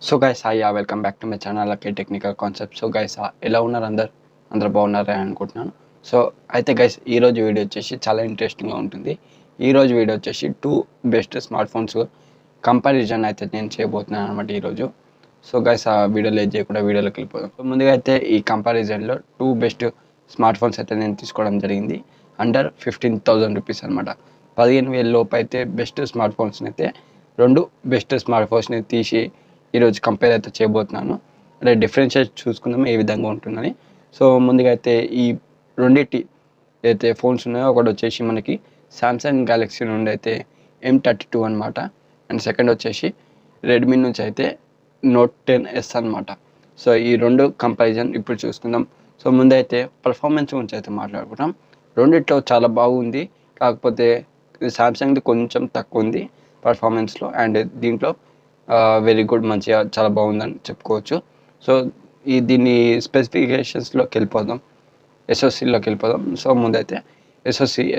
So guys hi welcome back to my channel Akhil technical concept. So guys ఎలా ఉన్నారు అందరు బాగున్నారా అనుకుంటున్నాను. సో అయితే గైస్ ఈరోజు వీడియో వచ్చేసి చాలా ఇంట్రెస్టింగ్గా ఉంటుంది. ఈరోజు వీడియో వచ్చేసి two best smart phones comparison అయితే నేను చేయబోతున్నాను అనమాట ఈరోజు. సో గైస్ ఆ వీడియో లేట్ చేయకుండా వీడియోలోకి వెళ్ళిపోదాం. సో ముందుగా అయితే ఈ కంపారిజన్లో టూ బెస్ట్ స్మార్ట్ ఫోన్స్ అయితే నేను తీసుకోవడం జరిగింది. అండర్ 15,000 రూపీస్ అనమాట. 15,000 లోపు అయితే బెస్ట్ స్మార్ట్ ఫోన్స్ని అయితే రెండు బెస్ట్ స్మార్ట్ ఫోన్స్ని తీసి ఈరోజు కంపేర్ అయితే చేయబోతున్నాను. అంటే డిఫరెన్షియేట్ చూసుకుందాం ఏ విధంగా ఉంటుందని. సో ముందుగా అయితే ఈ రెండింటి అయితే ఫోన్స్ ఉన్నాయో ఒకటి వచ్చేసి మనకి సామ్సంగ్ గ్యాలక్సీ నుండి అయితే M32 అనమాట. అండ్ సెకండ్ వచ్చేసి రెడ్మీ నుంచి అయితే Note 10s అనమాట. సో ఈ రెండు కంపారిజన్ ఇప్పుడు చూసుకుందాం. సో ముందైతే పర్ఫార్మెన్స్ గురించి అయితే మాట్లాడుకుంటాం. రెండిట్లో చాలా బాగుంది, కాకపోతే సామ్సంగ్ది కొంచెం తక్కువ ఉంది పర్ఫార్మెన్స్లో. అండ్ దీంట్లో వెరీ గుడ్, మంచిగా చాలా బాగుందని చెప్పుకోవచ్చు. సో దీన్ని స్పెసిఫికేషన్స్లోకి వెళ్ళిపోదాం, ఎస్ఓసిలోకి వెళ్ళిపోదాం. సో ముందైతే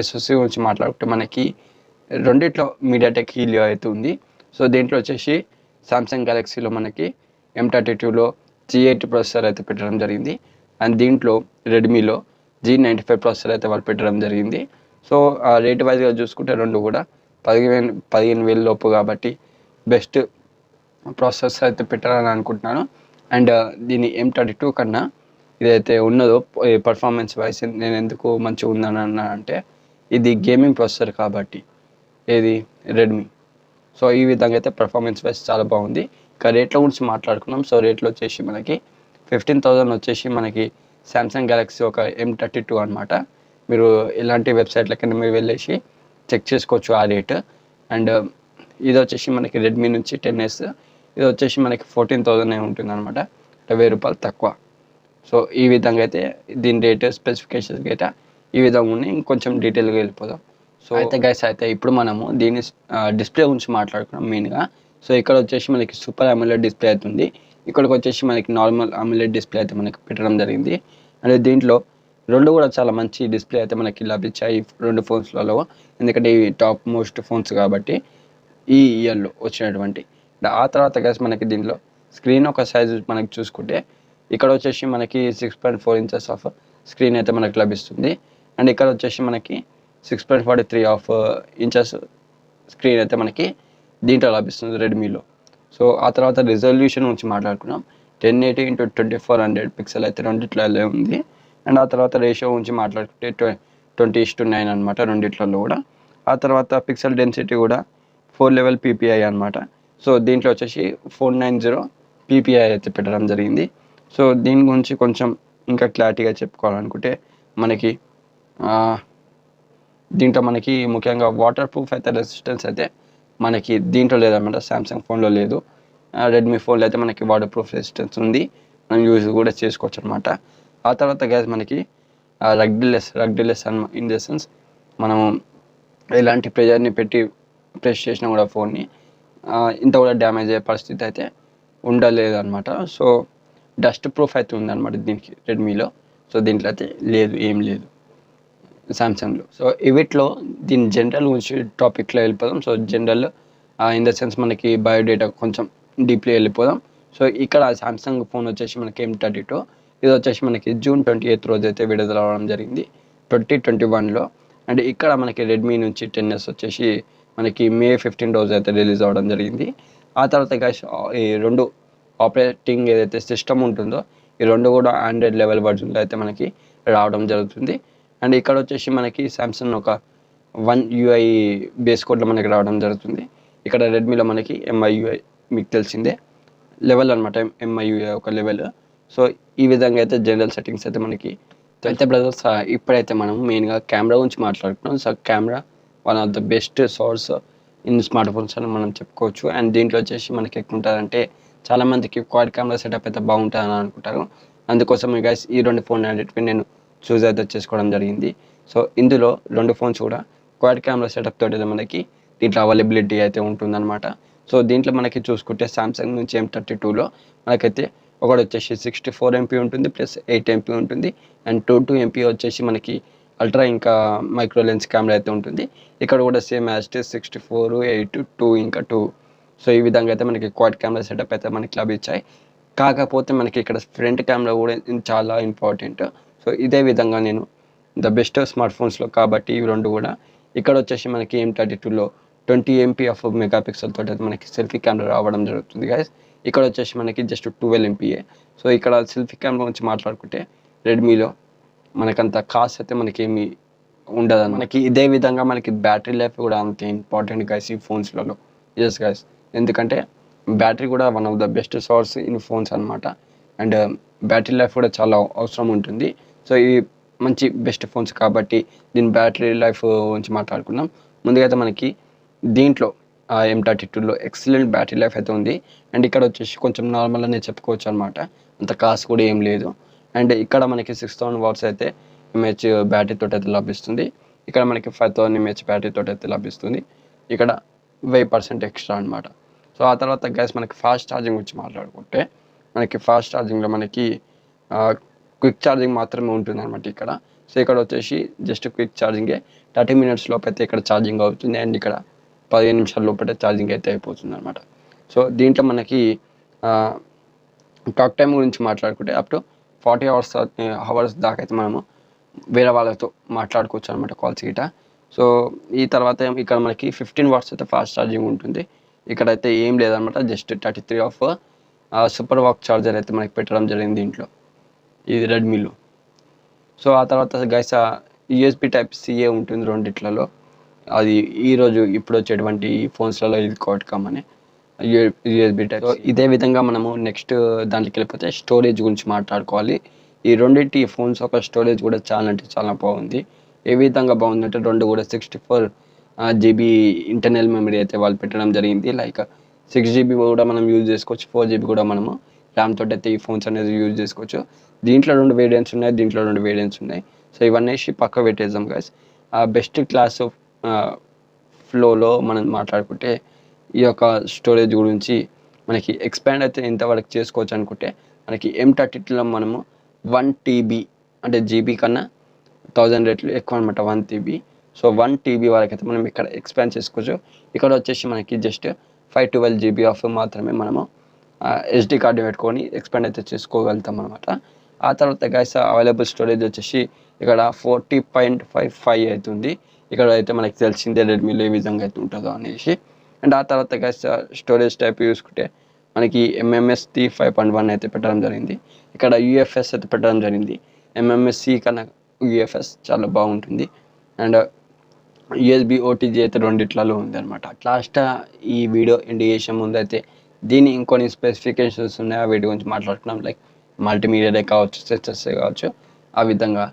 ఎస్ఓసి గురించి మాట్లాడుకుంటే మనకి రెండిట్లో మీడియాటెక్ హీలియో అయితే ఉంది. సో దీంట్లో వచ్చేసి సామ్సంగ్ గ్యాలక్సీలో మనకి M32లో G80 ప్రాసెసర్ అయితే పెట్టడం జరిగింది. అండ్ దీంట్లో రెడ్మీలో G95 ప్రాసెసర్ అయితే వాళ్ళు పెట్టడం జరిగింది. సో రేట్ వైజ్గా చూసుకుంటే రెండు కూడా 15,000 లోపు కాబట్టి బెస్ట్ ప్రాసెస్ అయితే పెట్టాలని అనుకుంటున్నాను. అండ్ దీని M32 కన్నా ఇదైతే ఉన్నదో పర్ఫార్మెన్స్ వైజ్ నేను ఎందుకు మంచిగా ఉందని అన్నా అంటే ఇది గేమింగ్ ప్రాసెసర్ కాబట్టి ఏది రెడ్మీ. సో ఈ విధంగా అయితే పర్ఫార్మెన్స్ వైజ్ చాలా బాగుంది. ఇక రేట్ల గురించి మాట్లాడుకున్నాం. సో రేట్లో వచ్చేసి మనకి 15,000 వచ్చేసి మనకి సామ్సంగ్ గ్యాలక్సీ ఒక M32 అనమాట. మీరు ఎలాంటి వెబ్సైట్లకైనా మీరు వెళ్ళేసి చెక్ చేసుకోవచ్చు ఆ రేట్. అండ్ ఇది వచ్చేసి మనకి రెడ్మీ నుంచి 10s, ఇది వచ్చేసి మనకి 14,000 ఉంటుంది అనమాట, 1000 రూపాయలు తక్కువ. సో ఈ విధంగా అయితే దీని రేట్ స్పెసిఫికేషన్స్ అయితే ఈ విధంగా ఉన్నాయి. ఇంకొంచెం డీటెయిల్గా వెళ్ళిపోదాం. సో అయితే గైస్ అయితే ఇప్పుడు మనము దీని డిస్ప్లే గురించి మాట్లాడుకున్నాం మెయిన్గా. సో ఇక్కడ వచ్చేసి మనకి సూపర్ అమోలెడ్ డిస్ప్లే అవుతుంది, ఇక్కడికి వచ్చేసి మనకి నార్మల్ అమోలెడ్ డిస్ప్లే అయితే మనకి పెట్టడం జరిగింది. అండ్ దీంట్లో రెండు కూడా చాలా మంచి డిస్ప్లే అయితే మనకి లభించాయి రెండు ఫోన్స్లలో, ఎందుకంటే ఇవి టాప్ మోస్ట్ ఫోన్స్ కాబట్టి ఈ ఇయర్లో వచ్చినటువంటి. ఆ తర్వాత గైస్ మనకి దీంట్లో స్క్రీన్ ఒక సైజు మనకి చూసుకుంటే ఇక్కడ వచ్చేసి మనకి 6.4 ఇంచెస్ ఆఫ్ స్క్రీన్ అయితే మనకి లభిస్తుంది. అండ్ ఇక్కడ వచ్చేసి మనకి 6.43 ఆఫ్ ఇంచెస్ స్క్రీన్ అయితే మనకి దీంట్లో లభిస్తుంది రెడ్మీలో. సో ఆ తర్వాత రిజల్యూషన్ గురించి మాట్లాడుకున్నాం. 1080x2400 పిక్సెల్ అయితే రెండిట్లలో ఉంది. అండ్ ఆ తర్వాత రేషియో గురించి మాట్లాడుకుంటే 20:9 అనమాట రెండిట్లలో కూడా. ఆ తర్వాత పిక్సెల్ డెన్సిటీ కూడా 4 లెవెల్ PPI అనమాట. సో దీంట్లో వచ్చేసి 490 PPI అయితే పెట్టడం జరిగింది. సో దీని గురించి కొంచెం ఇంకా క్లారిటీగా చెప్పుకోవాలనుకుంటే మనకి దీంట్లో మనకి ముఖ్యంగా వాటర్ ప్రూఫ్ అయితే రెసిస్టెన్స్ అయితే మనకి దీంట్లో లేదన్నమాట, సామ్సంగ్ ఫోన్లో లేదు. రెడ్మీ ఫోన్లో అయితే మనకి వాటర్ ప్రూఫ్ రెసిస్టెన్స్ ఉంది, మనం యూజ్ కూడా చేసుకోవచ్చు అనమాట. ఆ తర్వాత గ్యాస్ మనకి రగ్డిలెస్ ఇన్ ద సెన్స్ మనము ఎలాంటి ప్రెజర్ని పెట్టి ప్రెస్ చేసినా కూడా ఫోన్ని ఇంత కూడా డ్యామేజ్ అయ్యే పరిస్థితి అయితే ఉండలేదు అనమాట. సో డస్ట్ ప్రూఫ్ అయితే ఉందన్నమాట దీనికి రెడ్మీలో. సో దీంట్లో అయితే లేదు, ఏం లేదు సామ్సంగ్లో. సో వీటిలో దీని జనరల్ గురించి టాపిక్లో వెళ్ళిపోదాం. So general in the sense మనకి బయోడేటా కొంచెం డీప్లీ వెళ్ళిపోదాం. సో ఇక్కడ సామ్సంగ్ ఫోన్ వచ్చేసి మనకి M32, ఇది వచ్చేసి మనకి June 28 రోజు అయితే విడుదల అవ్వడం జరిగింది 2021లో. అండ్ ఇక్కడ మనకి రెడ్మీ నుంచి 10s వచ్చేసి మనకి May 15 రోజు అయితే రిలీజ్ అవ్వడం జరిగింది. ఆ తర్వాత గైస్ ఈ రెండు ఆపరేటింగ్ ఏదైతే సిస్టమ్ ఉంటుందో ఈ రెండు కూడా ఆండ్రాయిడ్ లెవెల్ వర్జన్లో అయితే మనకి రావడం జరుగుతుంది. అండ్ ఇక్కడ వచ్చేసి మనకి సామ్సంగ్ ఒక 1 UI బేస్ కోడ్లో మనకి రావడం జరుగుతుంది. ఇక్కడ రెడ్మీలో మనకి MIUI మీకు తెలిసిందే లెవెల్ అనమాట, MIUI ఒక లెవెల్. సో ఈ విధంగా అయితే జనరల్ సెట్టింగ్స్ అయితే మనకి అయితే బ్రదర్స్. ఇప్పుడైతే మనం మెయిన్గా కెమెరా గురించి మాట్లాడుకున్నాం. So camera one of the best source in smart phones అని మనం చెప్పుకోవచ్చు. అండ్ దీంట్లో వచ్చేసి మనకి ఎక్కువ ఉంటుందంటే చాలామందికి క్వాడ్ కెమెరా సెటప్ అయితే బాగుంటుందని అనుకుంటారు. అందుకోసం గైస్ ఈ రెండు ఫోన్ అనేటివి నేను చూస్ అయితే చేసుకోవడం జరిగింది. సో ఇందులో రెండు ఫోన్స్ కూడా క్వాడ్ కెమెరా సెటప్ తోటి మనకి దీంట్లో అవైలబిలిటీ అయితే ఉంటుందన్నమాట. సో దీంట్లో మనకి చూసుకుంటే సామ్సంగ్ నుంచి M32లో మనకైతే ఒకటి వచ్చేసి 64 MP ఉంటుంది, ప్లస్ 8 MP ఉంటుంది. అండ్ 2 MP వచ్చేసి మనకి అల్ట్రా ఇంకా మైక్రో లెన్స్ కెమెరా అయితే ఉంటుంది. ఇక్కడ కూడా సేమ్ యాజ్ 64, 8, 2 ఇంకా 2. సో ఈ విధంగా అయితే మనకి క్వాడ్ కెమెరా సెటప్ అయితే మనకి లభించాయి. కాకపోతే మనకి ఇక్కడ ఫ్రంట్ కెమెరా కూడా చాలా ఇంపార్టెంట్. సో ఇదే విధంగా నేను ద బెస్ట్ స్మార్ట్ ఫోన్స్లో కాబట్టి ఇవి రెండు కూడా ఇక్కడ వచ్చేసి మనకి M32లో 20 MP ఆఫ్ మెగా పిక్సెల్ తోటి అయితే మనకి సెల్ఫీ కెమెరా రావడం జరుగుతుంది గైస్. ఇక్కడ వచ్చేసి మనకి జస్ట్ 12 MP. సో ఇక్కడ సెల్ఫీ కెమెరా గురించి మాట్లాడుకుంటే రెడ్మీలో మనకంత కాస్ట్ అయితే మనకేమి ఉండదు. మనకి ఇదే విధంగా మనకి బ్యాటరీ లైఫ్ కూడా అంతే ఇంపార్టెంట్ గైస్ ఈ ఫోన్స్లలో. ఎస్ గైస్, ఎందుకంటే బ్యాటరీ కూడా one of the best source in phones అనమాట. అండ్ బ్యాటరీ లైఫ్ కూడా చాలా అవసరం ఉంటుంది. సో ఈ మంచి బెస్ట్ ఫోన్స్ కాబట్టి దీని బ్యాటరీ లైఫ్ గురించి మాట్లాడుకుందాం. ముందుగా అయితే మనకి దీంట్లో M32లో ఎక్సలెంట్ బ్యాటరీ లైఫ్ అయితే ఉంది. అండ్ ఇక్కడ వచ్చేసి కొంచెం నార్మల్ అనే చెప్పుకోవచ్చు అనమాట, అంత కాస్ట్ కూడా ఏం లేదు. అండ్ ఇక్కడ మనకి 6000 వాట్స్ అయితే ఎంహెచ్ బ్యాటరీ తోటి అయితే లభిస్తుంది. ఇక్కడ మనకి 5000 ఎంహెచ్ బ్యాటరీ తోటి అయితే లభిస్తుంది. ఇక్కడ 1000% ఎక్స్ట్రా అనమాట. సో ఆ తర్వాత గైస్ మనకి ఫాస్ట్ ఛార్జింగ్ గురించి మాట్లాడుకుంటే మనకి ఫాస్ట్ ఛార్జింగ్లో మనకి క్విక్ ఛార్జింగ్ మాత్రమే ఉంటుంది అనమాట ఇక్కడ. సో ఇక్కడ వచ్చేసి జస్ట్ క్విక్ ఛార్జింగే 30 minutes లోపు అయితే ఇక్కడ ఛార్జింగ్ అవుతుంది. అండ్ ఇక్కడ 15 నిమిషాల లోపల ఛార్జింగ్ అయితే అయిపోతుంది అనమాట. సో దీంట్లో మనకి టాక్ టైం గురించి మాట్లాడుకుంటే అప్ టు 40 hours దాకా అయితే మనము వేరే వాళ్ళతో మాట్లాడుకోవచ్చు అనమాట, కాల్స్ గిట. సో ఈ తర్వాత ఇక్కడ మనకి 15 watts అయితే ఫాస్ట్ ఛార్జింగ్ ఉంటుంది. ఇక్కడైతే ఏం లేదనమాట, just 33 of super walk charger అయితే మనకి పెట్టడం జరిగింది దీంట్లో ఇది రెడ్మీలో. సో ఆ తర్వాత గైస్ USB Type-C ఉంటుంది రెండిట్లలో. అది ఈరోజు ఇప్పుడు వచ్చేటువంటి ఫోన్స్లలో ఇది కామనే USB Type. సో ఇదే విధంగా మనము నెక్స్ట్ దాంట్లోకి వెళ్ళిపోతే స్టోరేజ్ గురించి మాట్లాడుకోవాలి. ఈ రెండింటి ఫోన్స్ ఒక స్టోరేజ్ కూడా చాలా అంటే చాలా బాగుంది. ఏ విధంగా బాగుందంటే రెండు కూడా 64 GB ఇంటర్నల్ మెమరీ అయితే వాళ్ళు పెట్టడం జరిగింది. లైక్ 6 GB కూడా మనం యూజ్ చేసుకోవచ్చు, 4 GB కూడా మనము ర్యామ్ తోటి అయితే ఈ ఫోన్స్ అనేది యూజ్ చేసుకోవచ్చు. దీంట్లో 2 వేరియంట్స్ ఉన్నాయి, దీంట్లో 2 వేరియంట్స్ ఉన్నాయి. సో ఇవన్నీ పక్క పెట్టేద్దాం గైస్. బెస్ట్ క్లాస్ ఫ్లోలో మనం మాట్లాడుకుంటే ఈ యొక్క స్టోరేజ్ గురించి మనకి ఎక్స్పాండ్ అయితే ఎంతవరకు చేసుకోవచ్చు అనుకుంటే మనకి M32లో మనము 1 TB అంటే జీబీ కన్నా 1000 రెట్లు ఎక్కువ అనమాట, 1 TB. సో 1 TB వరకు అయితే మనం ఇక్కడ ఎక్స్పాండ్ చేసుకోవచ్చు. ఇక్కడ వచ్చేసి మనకి జస్ట్ 512 GB ఆఫ్ మాత్రమే మనము SD కార్డు పెట్టుకొని ఎక్స్పాండ్ అయితే చేసుకోగలుగుతాం అనమాట. ఆ తర్వాత గైస్ అవైలబుల్ స్టోరేజ్ వచ్చేసి ఇక్కడ 40.55 అవుతుంది. ఇక్కడ అయితే మనకి తెలిసిందే రెడ్మీలో ఏ విధంగా అయితే ఉంటుందో అనేసి. అండ్ ఆ తర్వాత గైస్ స్టోరేజ్ టైప్ చూసుకుంటే మనకి MMST 5.1 అయితే పెట్టడం జరిగింది. ఇక్కడ UFS అయితే పెట్టడం జరిగింది. MMSC కన్నా UFS చాలా బాగుంటుంది. అండ్ USB OTG అయితే రెండిట్లలో ఉంది అనమాట. లాస్ట్ ఈ వీడియో ఎండ్ చేసే ముందు అయితే దీని ఇంకొన్ని స్పెసిఫికేషన్స్ ఉన్నాయి, వీటి గురించి మాట్లాడుకున్నాం. లైక్ మల్టీమీడియానే కావచ్చు, సెన్సర్స్ కావచ్చు, ఆ విధంగా.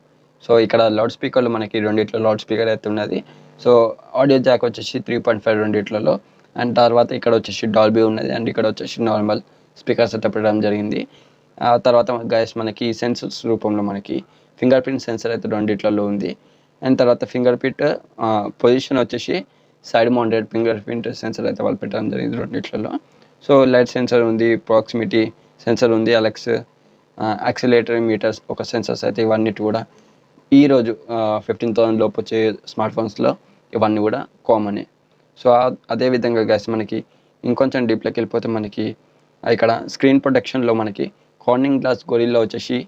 సో ఇక్కడ లౌడ్ స్పీకర్లు మనకి రెండిట్లో లౌడ్ స్పీకర్ అయితే ఉన్నది. సో ఆడియో జాక్ వచ్చేసి 3.5 రెండిట్లలో. అండ్ తర్వాత ఇక్కడ వచ్చేసి డాల్బీ ఉన్నది. అండ్ ఇక్కడ వచ్చేసి నార్మల్ స్పీకర్స్ అయితే పెట్టడం జరిగింది. ఆ తర్వాత గైస్ మనకి సెన్సర్స్ రూపంలో మనకి ఫింగర్ ప్రింట్ సెన్సర్ అయితే రెండిట్లలో ఉంది. అండ్ తర్వాత ఫింగర్ ప్రింట్ పొజిషన్ వచ్చేసి side mounted finger print sensor అయితే వాళ్ళు పెట్టడం జరిగింది రెండిట్లలో. సో లైట్ సెన్సర్ ఉంది, ప్రాక్సిమిటీ సెన్సర్ ఉంది, యాక్సిలేటర్ మీటర్స్ ఒక సెన్సర్స్ అయితే ఇవన్నిటి కూడా ఈరోజు 15,000 లోపు వచ్చే స్మార్ట్ ఫోన్స్లో ఇవన్నీ కూడా కామనే. సో అదేవిధంగా గైస్ మనకి ఇంకొంచెం డీప్లోకి వెళ్ళిపోతే మనకి ఇక్కడ స్క్రీన్ ప్రొటెక్షన్లో మనకి కార్నింగ్ గ్లాస్ గొరిల్లా వచ్చేసి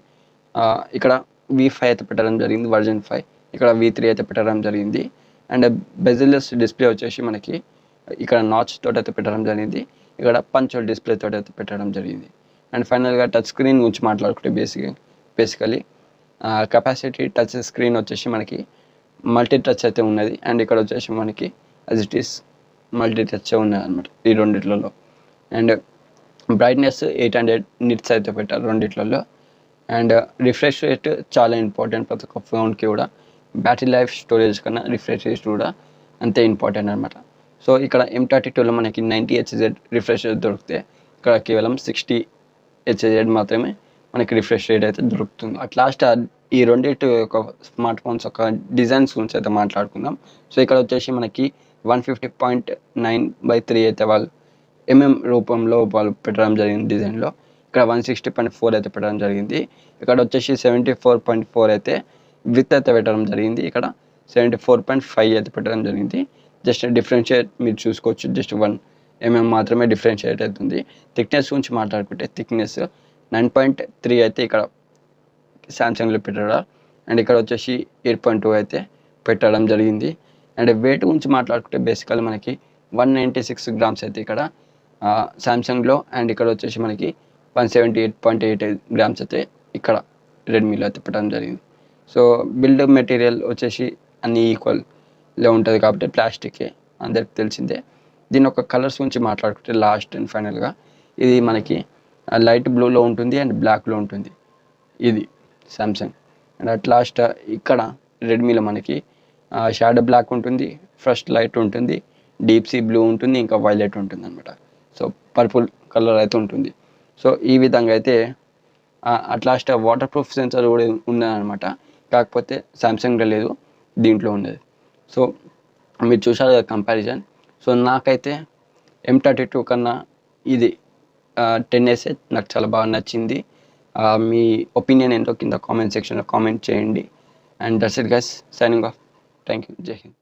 ఇక్కడ V5 అయితే పెట్టడం జరిగింది, వర్జన్ 5. ఇక్కడ V3 అయితే పెట్టడం జరిగింది. అండ్ బెజిల్లెస్ డిస్ప్లే వచ్చేసి మనకి ఇక్కడ నాచ్ తోటి అయితే పెట్టడం జరిగింది. ఇక్కడ పంచ్ డిస్ప్లే తోటి అయితే పెట్టడం జరిగింది. అండ్ ఫైనల్గా టచ్ స్క్రీన్ గురించి మాట్లాడుకుంటే బేసికలీ కెపాసిటీ టచ్ స్క్రీన్ వచ్చేసి మనకి మల్టీ టచ్ అయితే ఉన్నది. అండ్ ఇక్కడ వచ్చేసి మనకి as it is multi touch ఉన్నది అనమాట ఈ రెండిట్లలో. అండ్ బ్రైట్నెస్ 800 నిట్స్ అయితే పెట్టారు రెండిట్లలో. అండ్ రిఫ్రెష్ రేట్ చాలా ఇంపార్టెంట్ ప్రతి ఒక్క ఫోన్కి కూడా. బ్యాటరీ లైఫ్ స్టోరేజ్ కన్నా రిఫ్రెష్ రేట్ కూడా అంతే ఇంపార్టెంట్ అనమాట. సో ఇక్కడ M32లో మనకి 90 Hz రిఫ్రెష్ రేట్ దొరికితే ఇక్కడ కేవలం 60 Hz మాత్రమే మనకి రిఫ్రెష్ రేట్ అయితే దొరుకుతుంది. అట్ లాస్ట్ ఈ రెండింటి ఒక స్మార్ట్ ఫోన్స్ ఒక డిజైన్స్ గురించి అయితే మాట్లాడుకుందాం. సో ఇక్కడ వచ్చేసి మనకి 150.9/3 అయితే వాళ్ళు రూపంలో వాళ్ళు పెట్టడం జరిగింది డిజైన్లో. ఇక్కడ 160.4 అయితే పెట్టడం జరిగింది. ఇక్కడ వచ్చేసి 74.4 అయితే విత్ అయితే పెట్టడం జరిగింది. ఇక్కడ 74.5 అయితే పెట్టడం జరిగింది. జస్ట్ డిఫరెన్షియేట్ మీరు చూసుకోవచ్చు, జస్ట్ 1 మాత్రమే డిఫరెన్షియేట్ అవుతుంది. థిక్నెస్ గురించి మాట్లాడుకుంటే థిక్నెస్ 9.3 అయితే ఇక్కడ సామ్సంగ్లో పెట్టడం, అండ్ ఇక్కడ వచ్చేసి 8.2 అయితే పెట్టడం జరిగింది. అండ్ వెయిట్ గురించి మాట్లాడుకుంటే బేసికల్ మనకి 196 గ్రామ్స్ అయితే ఇక్కడ సామ్సంగ్లో, అండ్ ఇక్కడ వచ్చేసి మనకి 178.8 గ్రామ్స్ అయితే ఇక్కడ రెడ్మీలో అయితే పెట్టడం జరిగింది. సో బిల్డ్ మెటీరియల్ వచ్చేసి అన్ని ఈక్వల్లో ఉంటుంది కాబట్టి ప్లాస్టికే, అందరికి తెలిసిందే. దీని ఒక కలర్స్ గురించి మాట్లాడుకుంటే లాస్ట్ అండ్ ఫైనల్గా ఇది మనకి లైట్ బ్లూలో ఉంటుంది అండ్ బ్లాక్లో ఉంటుంది ఇది సామ్సంగ్. అండ్ అట్ లాస్ట్ ఇక్కడ రెడ్మీలో మనకి షాడో బ్లాక్ ఉంటుంది, ఫస్ట్ లైట్ ఉంటుంది, డీప్ సీ బ్లూ ఉంటుంది, ఇంకా వైలెట్ ఉంటుంది అనమాట. సో పర్పుల్ కలర్ అయితే ఉంటుంది. సో ఈ విధంగా అయితే at last water proof sensor కూడా ఉన్నదనమాట. కాకపోతే సామ్సంగ్లో లేదు, దీంట్లో ఉన్నది. సో మీరు చూసారు కదా కంపారిజన్. సో నాకైతే M32 కన్నా ఇది 10S నాకు చాలా బాగా నచ్చింది. మీ ఒపీనియన్ ఏంటో కింద కామెంట్ సెక్షన్లో కామెంట్ చేయండి. And that's it guys, signing off. Thank you. జై హింద్.